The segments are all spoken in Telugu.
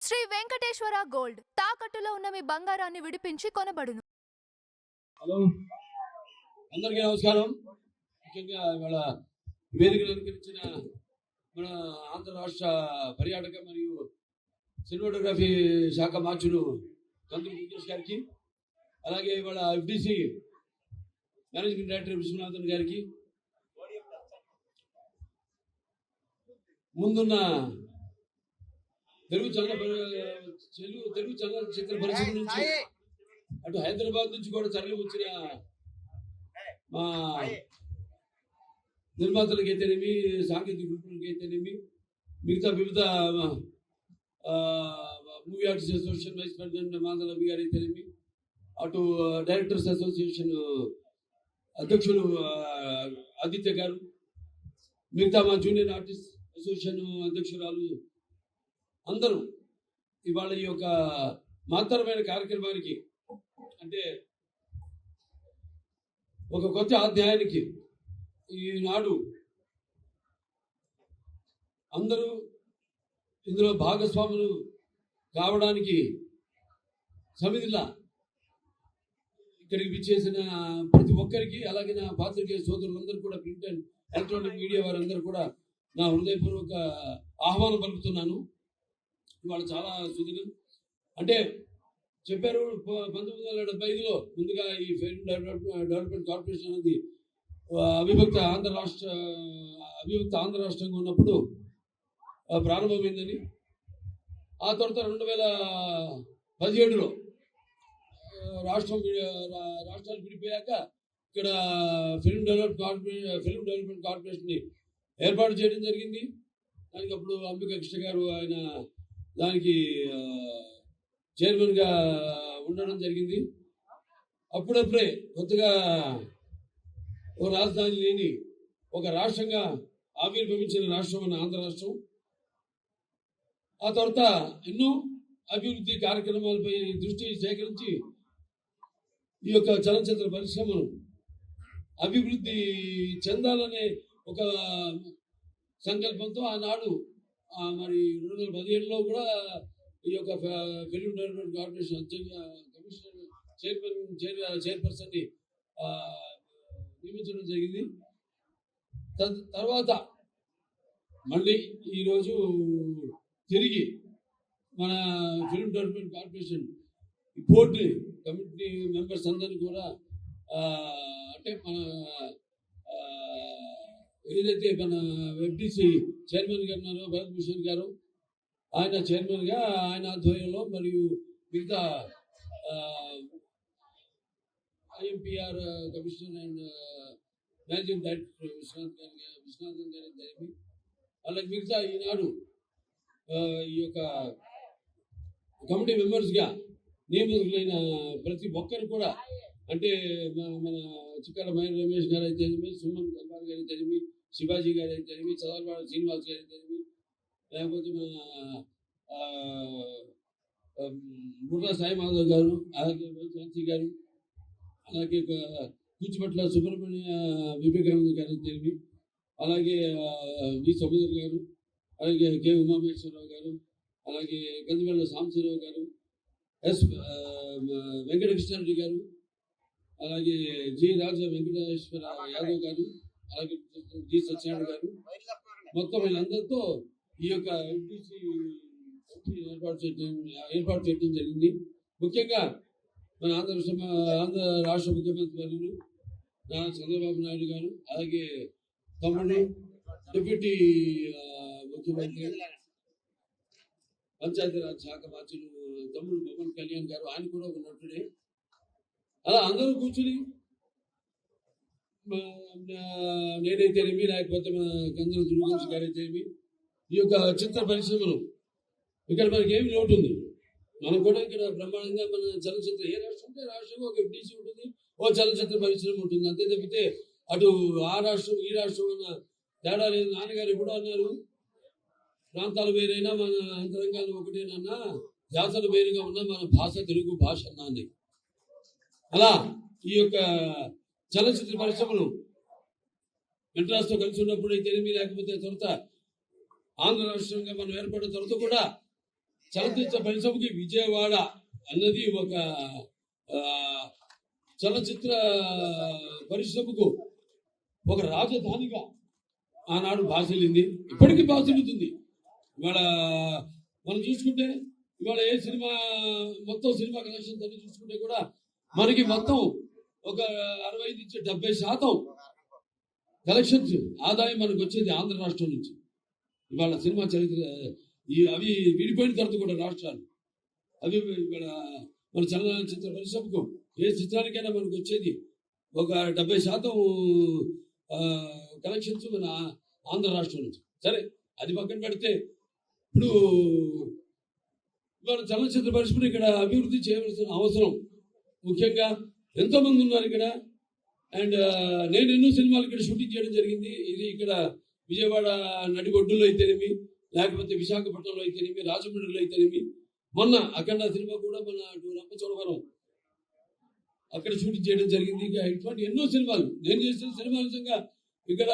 శ్రీ వెంకటేశ్వర గోల్డ్ తాకట్టులో ఉన్న మీ బంగారాన్ని విడిపించి కొనబడును. హలో, అందరికీ నమస్కారం. ముఖ్యంగా ఇవాళ వేదికను అలంకరించిన మన ఆంధ్ర రాష్ట్ర పర్యాటక మరియు సినిమాటోగ్రఫీ శాఖ మార్చులు కందులు ముఖేష్ గారికి, అలాగే ఇవాళ ఎఫ్డిసి మేనేజింగ్ డైరెక్టర్ విశ్వనాథన్ గారికి, ముందున్న తెలుగు చలనచిత్ర పరిశ్రమ నుంచి అటు హైదరాబాద్ నుంచి కూడా తరలి వచ్చిన మా నిర్మాతలకు అయితేనేమి, సాంకేతిక నిపుణులకి అయితేనేమి, మిగతా వివిధ movie artist association vice president Madhav garu అయితేనేమి, అటు డైరెక్టర్స్ అసోసియేషన్ అధ్యక్షులు ఆదిత్య గారు, మిగతా మా జూనియర్ ఆర్టిస్ట్ అసోసియేషన్ అధ్యక్షురాలు అందరూ ఇవాళ ఈ యొక్క మహత్తరమైన కార్యక్రమానికి, అంటే ఒక కొత్త అధ్యాయానికి ఈనాడు అందరూ ఇందులో భాగస్వాములు కావడానికి సమిధిలా ఇక్కడికి విచ్చేసిన ప్రతి ఒక్కరికి, అలాగే నా పాత్రికేయ సోదరులందరూ కూడా, ప్రింట్ అండ్ ఎలక్ట్రానిక్ మీడియా వారందరూ కూడా నా హృదయపూర్వక ఆహ్వానం పలుకుతున్నాను. ఇవాళ చాలా సుదినం. అంటే చెప్పారు 1975లో ముందుగా ఈ ఫిల్మ్ డెవలప్మెంట్ కార్పొరేషన్ అనేది అవిభక్త ఆంధ్ర రాష్ట్రంగా ఉన్నప్పుడు ప్రారంభమైందని. ఆ తర్వాత 2017లో రాష్ట్రాలు విడిపోయాక ఇక్కడ ఫిల్మ్ డెవలప్మెంట్ కార్పొరేషన్ని ఏర్పాటు చేయడం జరిగింది. దానికి అప్పుడు అంబికా కృష్ణ గారు ఆయన దానికి చైర్మన్గా ఉండడం జరిగింది. అప్పుడప్పుడే కొత్తగా ఒక రాజధాని లేని ఒక రాష్ట్రంగా ఆవిర్భవించిన రాష్ట్రం మన ఆంధ్ర రాష్ట్రం. ఆ తర్వాత ఎన్నో అభివృద్ధి కార్యక్రమాలపై దృష్టి సేకరించి ఈ యొక్క చలనచిత్ర పరిశ్రమను అభివృద్ధి చెందాలనే ఒక సంకల్పంతో ఆనాడు మరి 2017లో కూడా ఈ యొక్క ఫిల్మ్ డెవలప్మెంట్ కార్పొరేషన్ చైర్పర్సన్ని నియమించడం జరిగింది. తర్వాత మళ్ళీ ఈరోజు తిరిగి మన film development corporation board committee members అందరినీ కూడా, అంటే మన ఏదైతే మన ఎఫ్డిసి చైర్మన్ గారు ఉన్నారో భరత్ భూషణ్ గారు, ఆయన చైర్మన్గా ఆయన ఆధ్వర్యంలో, మరియు మిగతా IMPR commissioner and managing director Viswanathan గారి జరిపి, అలాగే మిగతా ఈనాడు ఈ యొక్క కమిటీ మెంబర్స్గా నియమితులైన ప్రతి ఒక్కరు కూడా, అంటే మన చిక్కల మహేంద్ర రమేష్ గారు అయితేనేమి, సుమన్ కల్వార్ గారు అయితేనేమి, శివాజీ గారు అయితేనేమి, చదలవాడ శ్రీనివాస్ గారు అయితేనేమి, లేకపోతే మన బుర్రా సాయి మాధవ్ గారు, అలాగే శాంతి గారు, అలాగే కూచిపట్ల సుబ్రహ్మణ్య వివేకానంద గారు అయితేనేమి, అలాగే వి సముద్ర గారు, అలాగే కె ఉమామేశ్వరరావు గారు, అలాగే కందివెళ్ళ సాంబశివరావు గారు, ఎస్ వెంకటకృష్ణారెడ్డి గారు, అలాగే జి రాజా వెంకటేశ్వర యాదవ్ గారు, అలాగే జి సత్యనారాయణ గారు, మొత్తం వీళ్ళందరితో ఈ యొక్క ఎఫ్డిసి ఏర్పాటు చేయడం జరిగింది. ముఖ్యంగా మన ఆంధ్ర రాష్ట్ర ముఖ్యమంత్రి వర్యులు నారా చంద్రబాబు నాయుడు గారు, అలాగే తమ్ముడు డిప్యూటీ ముఖ్యమంత్రి పంచాయతీరాజ్ శాఖ మార్చులు తమ్ముడు పవన్ కళ్యాణ్ గారు, ఆయన కూడా ఒక నటుడే. అలా అందరూ కూర్చుని నేనైతేనేమి, లేకపోతే మన కందుల దుర్గోష్ గారు అయితేనేమి, ఈ యొక్క చిత్ర పరిశ్రమను ఇక్కడ మనకి ఏమి లోటు ఉంది. మనం కూడా ఇక్కడ బ్రహ్మాండంగా మన చలనచిత్ర ఏ రాష్ట్రం ఉంటే రాష్ట్రంలో ఒక ఎఫ్డిసి ఉంటుంది, ఓ చలనచిత్ర పరిశ్రమ ఉంటుంది. అంతే తప్పితే అటు ఆ రాష్ట్రం ఈ రాష్ట్రం అన్న తేడా లేదు. నాన్నగారు ఎప్పుడో అన్నారు, ప్రాంతాలు వేరైనా మన అంతరంగాలు ఒకటేనన్నా, జాతలు వేరుగా ఉన్నా మన భాష తెలుగు భాష అన్నది. అలా ఈ యొక్క చలనచిత్ర పరిశ్రమను మెడ్రాస్తో కలిసి ఉన్నప్పుడు అయితేనేమి, లేకపోతే తర్వాత ఆంధ్ర రాష్ట్రంగా మనం ఏర్పడిన తర్వాత కూడా చలనచిత్ర పరిశ్రమకి విజయవాడ అన్నది ఒక చలనచిత్ర పరిశ్రమకు ఒక రాజధానిగా ఆనాడు భాషలింది, ఇప్పటికీ భాషలుతుంది. ఇవాళ మనం చూసుకుంటే ఇవాళ ఏ సినిమా మొత్తం సినిమా కలెక్షన్స్ అన్ని చూసుకుంటే కూడా మనకి మొత్తం ఒక 65-70% కలెక్షన్స్ ఆదాయం మనకు వచ్చేది ఆంధ్ర రాష్ట్రం నుంచి. ఇవాళ సినిమా చరిత్ర అవి విడిపోయిన తర్వాత కూడా రాష్ట్రాలు అవి ఇవాళ మన చలనచిత్ర పరిశ్రమకు ఏ చిత్రానికైనా మనకు వచ్చేది ఒక 70% కలెక్షన్స్ మన ఆంధ్ర రాష్ట్రం నుంచి. సరే, అది పక్కన పెడితే ఇప్పుడు ఇవాళ చలనచిత్ర పరిశ్రమను ఇక్కడ అభివృద్ధి చేయవలసిన అవసరం ముఖ్యంగా ఎంతో మంది ఉన్నారు ఇక్కడ. అండ్ నేను ఎన్నో సినిమాలు ఇక్కడ షూటింగ్ చేయడం జరిగింది. ఇది ఇక్కడ విజయవాడ నడిగొడ్డులో అయితేనేమి, లేకపోతే విశాఖపట్నంలో అయితేనేమి, రాజమండ్రిలో అయితేనేమి, మొన్న అఖండ సినిమా కూడా మన రంపచోడవరం అక్కడ షూటింగ్ చేయడం జరిగింది. ఇటువంటి ఎన్నో సినిమాలు నేను చేసిన సినిమాల నిజంగా ఇక్కడ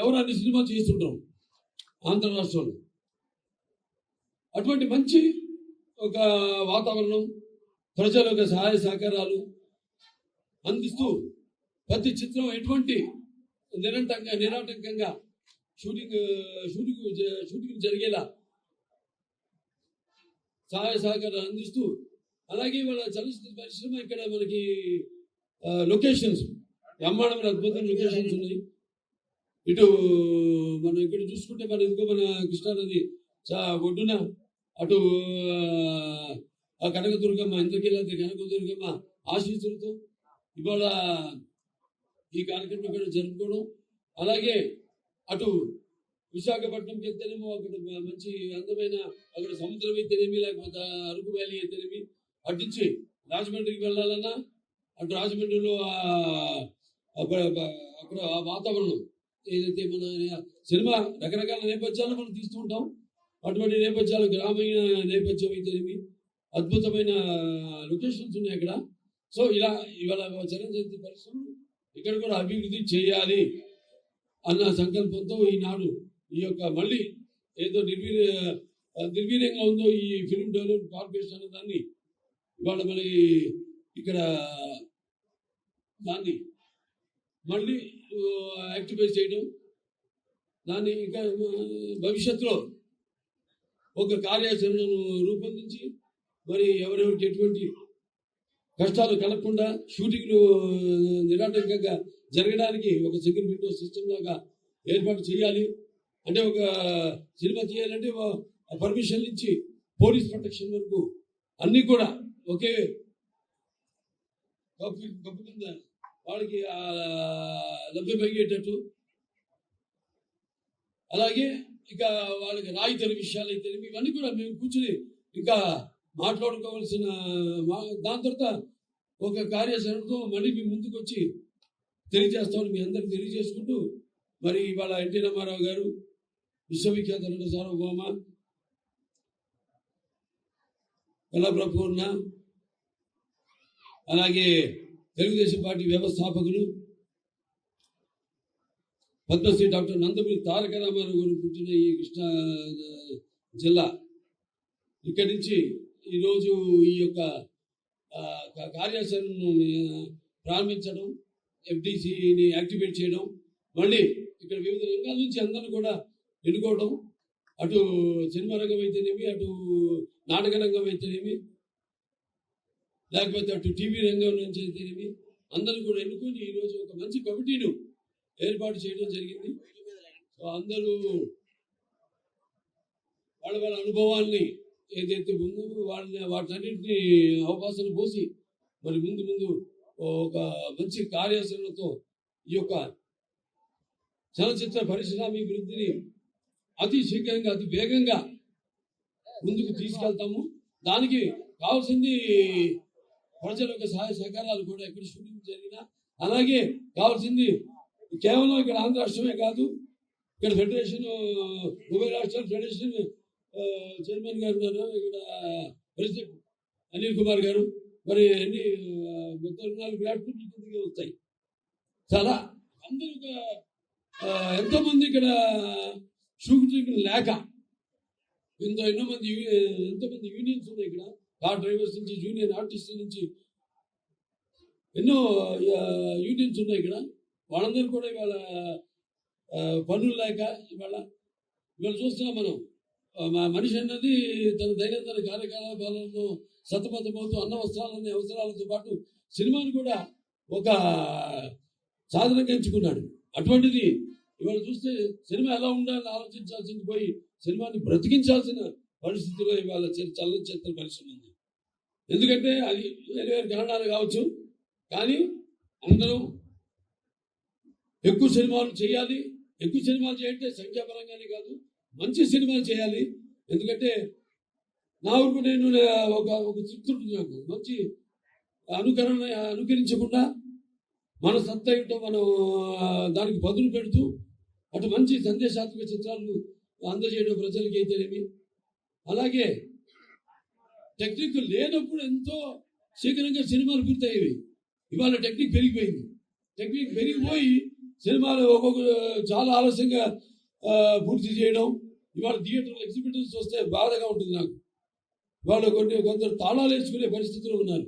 ఎవరు అన్ని సినిమాలు చేస్తుంటారు ఆంధ్ర రాష్ట్రంలో. అటువంటి మంచి ఒక వాతావరణం, ప్రజల యొక్క సహాయ సహకారాలు అందిస్తూ ప్రతి చిత్రం ఎటువంటి నిరాటంకంగా షూటింగ్ జరిగేలా సహాయ సహకారాలు అందిస్తూ, అలాగే వాళ్ళ చలనచిత్ర పరిశ్రమ ఇక్కడ మనకి లొకేషన్స్ బ్రహ్మాండమైన అద్భుతమైన లొకేషన్స్ ఉన్నాయి. ఇటు మనం ఇక్కడ చూసుకుంటే మన ఇదిగో మన కృష్ణానది ఒడ్డున అటు కనకదుర్గమ్మ, ఇంద్రకీలాద్రి కనకదుర్గమ్మ ఆశీస్సులతో ఇవాళ ఈ కార్యక్రమం ఇక్కడ జరుపుకోవడం, అలాగే అటు విశాఖపట్నంకి అయితేనేమో అక్కడ మంచి అందమైన అక్కడ సముద్రం అయితేనేమి, లేకపోతే అరకు వ్యాలీ అయితేనేమి, అటు నుంచి రాజమండ్రికి వెళ్ళాలన్నా అటు రాజమండ్రిలో అక్కడ ఆ వాతావరణం ఏదైతే మన సినిమా రకరకాల నేపథ్యాలు మనం తీస్తూ ఉంటాం. అటువంటి నేపథ్యాలు గ్రామీణ నేపథ్యం అయితేనేమి అద్భుతమైన లొకేషన్స్ ఉన్నాయి అక్కడ. సో ఇలా ఇవాళ చలనచిత్ర పరిశ్రమ ఇక్కడ కూడా అభివృద్ధి చేయాలి అన్న సంకల్పంతో ఈనాడు ఈ యొక్క మళ్ళీ ఏదో నిర్వీర్యంగా ఉందో ఈ ఫిల్మ్ డెవలప్మెంట్ కార్పొరేషన్ అనే దాన్ని ఇవాళ మళ్ళీ ఇక్కడ దాన్ని మళ్ళీ యాక్టివేట్ చేయడం, దాన్ని ఇంకా భవిష్యత్తులో ఒక కార్యాచరణను రూపొందించి మరి ఎవరెవరికి ఎటువంటి కష్టాలు కలగకుండా షూటింగ్లు నిరాటంకంగా జరగడానికి ఒక సెకండ్ విండో సిస్టమ్ లాగా ఏర్పాటు చేయాలి. అంటే ఒక సినిమా చేయాలంటే పర్మిషన్ నుంచి పోలీస్ ప్రొటెక్షన్ వరకు అన్నీ కూడా ఒకే కప్పు కింద వాళ్ళకి లభ్యమయ్యేటట్టు, అలాగే ఇక వాళ్ళకి రాయితీల విషయాలు అయితే ఇవన్నీ కూడా మేము కూర్చుని ఇంకా మాట్లాడుకోవాల్సిన దాని తర్వాత ఒక కార్యాచరణతో మళ్ళీ మీ ముందుకు వచ్చి తెలియజేస్తామని మీ అందరికి తెలియజేసుకుంటూ, మరి ఇవాళ ఎన్టీ రామారావు గారు విశ్వవిఖ్యాత నట సార్వభౌమ కళాప్రపూర్ణ, అలాగే తెలుగుదేశం పార్టీ వ్యవస్థాపకులు పద్మశ్రీ డాక్టర్ నందమూరి తారక రామారావు గారు పుట్టిన ఈ కృష్ణా జిల్లా, ఇక్కడి నుంచి ఈరోజు ఈ యొక్క కార్యాచరణను ప్రారంభించడం, ఎఫ్డిసిని యాక్టివేట్ చేయడం, మళ్ళీ ఇక్కడ వివిధ రంగాల నుంచి అందరూ కూడా ఎన్నుకోవడం, అటు సినిమా రంగం అయితేనేమి, అటు నాటక రంగం అయితేనేమి, లేకపోతే అటు టీవీ రంగం నుంచి అయితేనేమి అందరూ కూడా ఎన్నుకొని ఈరోజు ఒక మంచి కమిటీను ఏర్పాటు చేయడం జరిగింది. సో అందరూ వాళ్ళ వాళ్ళ అనుభవాల్ని ఏదైతే ఉందో వాటన్నింటినీ అవకాశాలు పోసి మరి ముందు ఒక మంచి కార్యాచరణతో ఈ యొక్క చలనచిత్ర పరిశ్రమాభివృద్ధిని అతి శీఘ్రంగా అతి వేగంగా ముందుకు తీసుకెళ్తాము. దానికి కావాల్సింది ప్రజల యొక్క సహాయ సహకారాలు కూడా ఎక్కడ షూటింగ్ జరిగినా, అలాగే కావాల్సింది కేవలం ఇక్కడ ఆంధ్ర రాష్ట్రమే కాదు, ఇక్కడ ఫెడరేషన్ ఉభయ రాష్ట్రాల ఫెడరేషన్ చైర్మన్ గారు ఉన్నారు, ఇక్కడ ప్రెసిడెంట్ అనిల్ కుమార్ గారు, మరి అన్ని 34 ప్లాట్ఫామ్లు కిందకి వస్తాయి. చాలా అందరూ ఎంతోమంది ఇక్కడ షూటింగ్ లేక ఎంతోమంది యూనియన్స్ ఉన్నాయి ఇక్కడ. కార్ డ్రైవర్స్ నుంచి, జూనియర్ ఆర్టిస్టుల నుంచి ఎన్నో యూనియన్స్ ఉన్నాయి ఇక్కడ. వాళ్ళందరూ కూడా ఇవాళ పనులు లేక ఇవాళ చూస్తున్నాం మనం. మనిషి అన్నది తన దైనందిన కార్యకలాపాలను సతమతమవుతూ అన్న వస్త్రాలనే అవసరాలతో పాటు సినిమాను కూడా ఒక సాధనంగా ఎంచుకున్నాడు. అటువంటిది ఇవాళ చూస్తే సినిమా ఎలా ఉండాలని ఆలోచించాల్సింది పోయి సినిమాని బ్రతికించాల్సిన పరిస్థితిలో ఇవాళ చలనచిత్ర పరిశ్రమ ఉంది. ఎందుకంటే అది వేరే వేరే కారణాలు కావచ్చు, కానీ అందరూ ఎక్కువ సినిమాలు చేయాలి. ఎక్కువ సినిమాలు చేయంటే సంఖ్యాపరంగానే కాదు, మంచి సినిమాలు చేయాలి. ఎందుకంటే నా ఊరికి నేను ఒక తృప్తి నాకు మంచి అనుకరించకుండా మన సత్తా ఏంటో మనం దానికి బదులు పెడుతూ అటు మంచి సందేశాత్మక చిత్రాలను అందజేయడం ప్రజలకి అయితేనేమి, అలాగే టెక్నిక్ లేనప్పుడు ఎంతో శీఘ్రంగా సినిమాలు పూర్తయ్యేవి. ఇవాళ టెక్నిక్ పెరిగిపోయింది. టెక్నిక్ పెరిగిపోయి సినిమాలు ఒక్కొక్క చాలా ఆలస్యంగా పూర్తి చేయడం. ఇవాళ థియేటర్లో ఎగ్జిబిటర్స్ వస్తే బాధగా ఉంటుంది నాకు. ఇవాళ కొందరు తాళాలు వేసుకునే పరిస్థితిలో ఉన్నారు.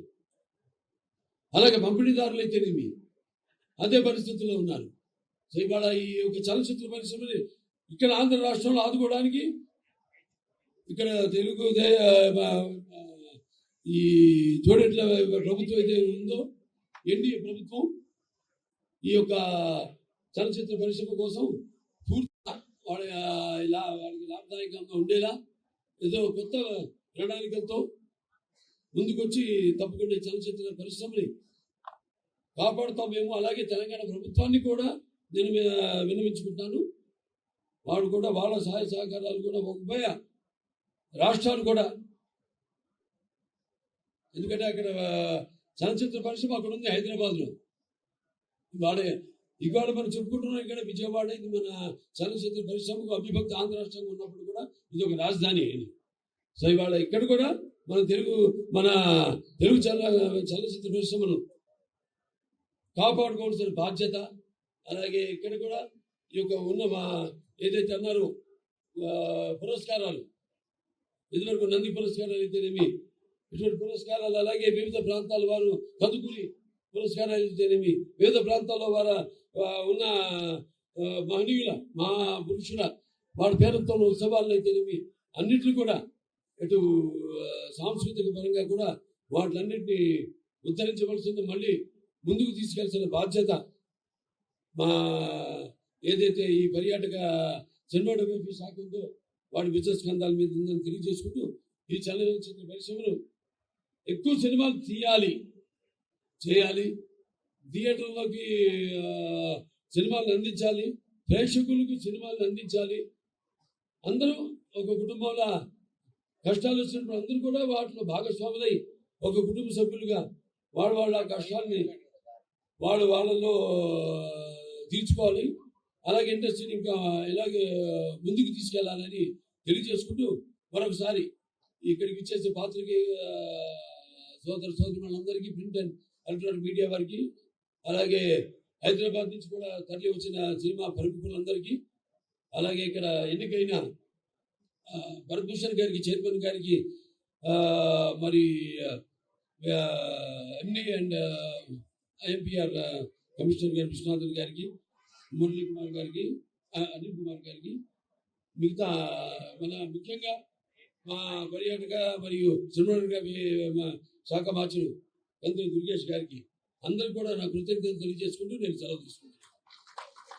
అలాగే పంపిణీదారులు అయితేనేమి అదే పరిస్థితుల్లో ఉన్నారు. సో ఇవాళ ఈ యొక్క చలనచిత్ర పరిశ్రమని ఇక్కడ ఆంధ్ర రాష్ట్రంలో ఆదుకోవడానికి ఇక్కడ తెలుగు ఈ జోడెట్ల ప్రభుత్వం అయితే ఉందో, ఎన్డీఏ ప్రభుత్వం ఈ యొక్క చలనచిత్ర పరిశ్రమ కోసం పూర్తిగా వాళ్ళకి లాభదాయకంగా ఉండేలా ఏదో కొత్త ప్రణాళికలతో ముందుకొచ్చి తప్పకుండా చలనచిత్ర పరిశ్రమని కాపాడుతామేమో. అలాగే తెలంగాణ ప్రభుత్వాన్ని కూడా నేను విన్నవించుకుంటాను. వాడు కూడా వాళ్ళ సహాయ సహకారాలు కూడా ఉభయ రాష్ట్రాలు కూడా, ఎందుకంటే అక్కడ చలనచిత్ర పరిశ్రమ అక్కడ ఉంది హైదరాబాద్లో. ఇవాళ మనం చెప్పుకుంటున్నాం ఇక్కడ విజయవాడ ఇది మన చలనచిత్ర పరిశ్రమకు అవిభక్త ఆంధ్ర రాష్ట్రంగా ఉన్నప్పుడు కూడా ఇది ఒక రాజధాని అని. సో ఇవాళ ఇక్కడ కూడా మన తెలుగు చలనచిత్ర పరిశ్రమను కాపాడుకోవాల్సిన బాధ్యత. అలాగే ఇక్కడ కూడా ఈ యొక్క ఉన్న ఏదైతే అన్నారో పురస్కారాలు, ఇదివరకు నంది పురస్కారాలు అయితేనేమి, ఇటువంటి పురస్కారాలు, అలాగే వివిధ ప్రాంతాల వారు కదుకూలి పురస్కారాలు అయితేనేమి, వివిధ ప్రాంతాల్లో వారు ఉన్న మహనీయుల పురుషుల వారి పేరుతో ఉత్సవాలు అయితేనేమి అన్నింటినీ కూడా ఇటు సాంస్కృతిక పరంగా కూడా వాటిలన్నింటినీ ఉద్ధరించవలసింది, మళ్ళీ ముందుకు తీసుకెళ్లాల్సిన బాధ్యత ఏదైతే ఈ పర్యాటక సినిమాటోగ్రఫీ శాఖ ఉందో వాడి బిజినెస్ స్కంధాల మీద ఉందని తెలియజేసుకుంటూ ఈ చలనచిత్ర పరిశ్రమను ఎక్కువ సినిమాలు చేయాలి, థియేటర్లోకి సినిమాలను అందించాలి, ప్రేక్షకులకు సినిమాలను అందించాలి. అందరూ ఒక కుటుంబంలో కష్టాలు వచ్చినప్పుడు అందరూ కూడా వాటిలో భాగస్వాములై ఒక కుటుంబ సభ్యులుగా వాళ్ళ కష్టాన్ని వాళ్ళలో తీర్చుకోవాలి. అలాగే ఇండస్ట్రీని ఇంకా ఇలాగే ముందుకు తీసుకెళ్లాలని తెలియజేసుకుంటూ మరొకసారి ఇక్కడికి ఇచ్చేసే పాత్రకి సోదరులందరికీ, ప్రింట్ అండ్ ఎలక్ట్రానిక్ మీడియా వారికి, అలాగే హైదరాబాద్ నుంచి కూడా తరలి వచ్చిన సినిమా ప్రముఖులందరికీ, అలాగే ఇక్కడ ఎన్నికైన భరత్భూషణ్ గారికి, చైర్మన్ గారికి, మరి ఎండి అండ్ ఐఎంపీఆర్ కమిషనర్ గారు విశ్వనాథన్ గారికి, మురళీ కుమార్ గారికి, అనిల్ కుమార్ గారికి, మిగతా ముఖ్యంగా మా పర్యాటక మరియు సినిమా శాఖ మార్చులు కందులు దుర్గేష్ గారికి అందరూ కూడా నా కృతజ్ఞతలు తెలియజేసుకుంటూ నేను సెలవు తీసుకుంటాను.